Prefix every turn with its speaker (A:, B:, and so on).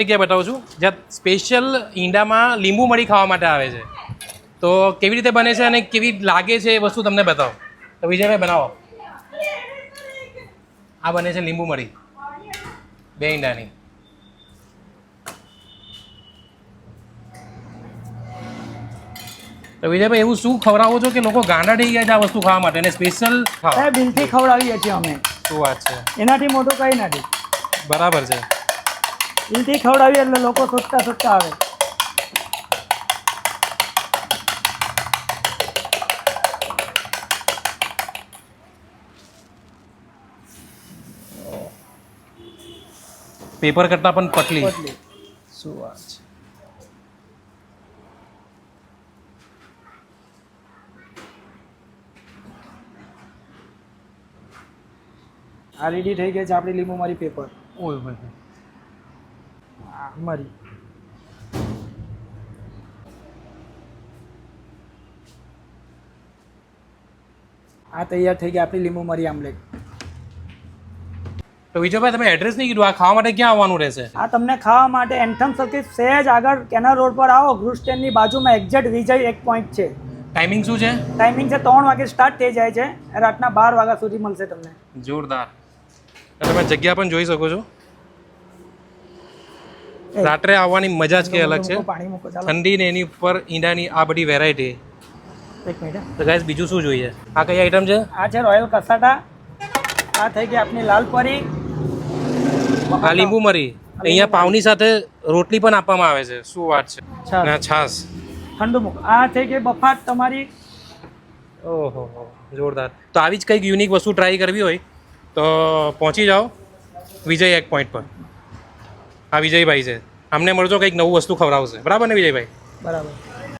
A: જગ્યાએ બતાવું છું જ્યાં સ્પેશિયલ ઈંડામાં લીંબુ મરી ખાવા માટે આવે છે. તો કેવી રીતે બને છે અને કેવી લાગે છે એ વસ્તુ તમને બતાવો. તો વિજયભાઈ બનાવો. આ બને છે લીંબુ મરી 2 ઈંડાની. તો વિજયભાઈ એવું શું ખવડાવો છો કે લોકો ગાંડા થઈ ગયા છે આ વસ્તુ ખાવા માટે અને સ્પેશિયલ
B: દિલથી ખવડાવીએ છીએ અમે.
A: શું વાત છે,
B: એનાથી મોટું કંઈ નથી.
A: બરાબર છે.
B: દિલથી ખવડાવીએ એટલે લોકો શોધતા આવે.
A: પેપર કરતાં પણ પતલી. શું વાત છે.
B: આ રેડી થઈ ગઈ છે આપણી લીંબુ મરી પેપર.
A: ઓય હોય
B: મરી આ તૈયાર થઈ ગઈ આપણી લીંબુ મરી આમલેટ.
A: તો વિજયભાઈ તમે એડ્રેસ નહીં કીધું, આ ખાવા માટે ક્યાં આવવાનું રહેશે?
B: આ તમને ખાવા માટે એન્થમ સર્કિટ સહેજ આગળ કેનાલ રોડ પર આવો, ગૃહ સ્ટેન્ડની બાજુમાં એક્ઝેક્ટ વિજય એક પોઈન્ટ છે.
A: ટાઈમિંગ શું છે?
B: ટાઈમિંગ છે 3 વાગે સ્ટાર્ટ થઈ જાય છે, રાતના 12 વાગ્યા સુધી મળશે તમને.
A: જોરદાર. તમે જગ્યા પણ જોઈ શકો છો. રાત્રે આવવાની મજા જ કે અલગ છે. ઠંડી ને એની ઉપર ઈંડાની આ બધી વેરાયટી.
B: એક મિનિટ.
A: તો ગાઈસ બીજું શું જોઈએ? આ કઈ આઈટમ છે?
B: આ છે રોયલ કસાટા. આ થઈ ગઈ આપની લાલ પરી.
A: આ લીંબુ મરી. અહીંયા પાવની સાથે રોટલી પણ આપવામાં આવે છે. શું વાત છે. અને છાસ.
B: ઠંડુ મુક. આ થઈ ગઈ બફાટ તમારી.
A: ઓહો જોરદાર. તો આવી જ કંઈક યુનિક વસ્તુ ટ્રાય કરવી હોય તો પહોંચી જાઓ વિજય એક પોઈન્ટ પર. આ વિજયભાઈ છે, અમને મળજો કંઈક નવું વસ્તુ ખવડાવશે. બરાબર ને વિજયભાઈ?
B: બરાબર.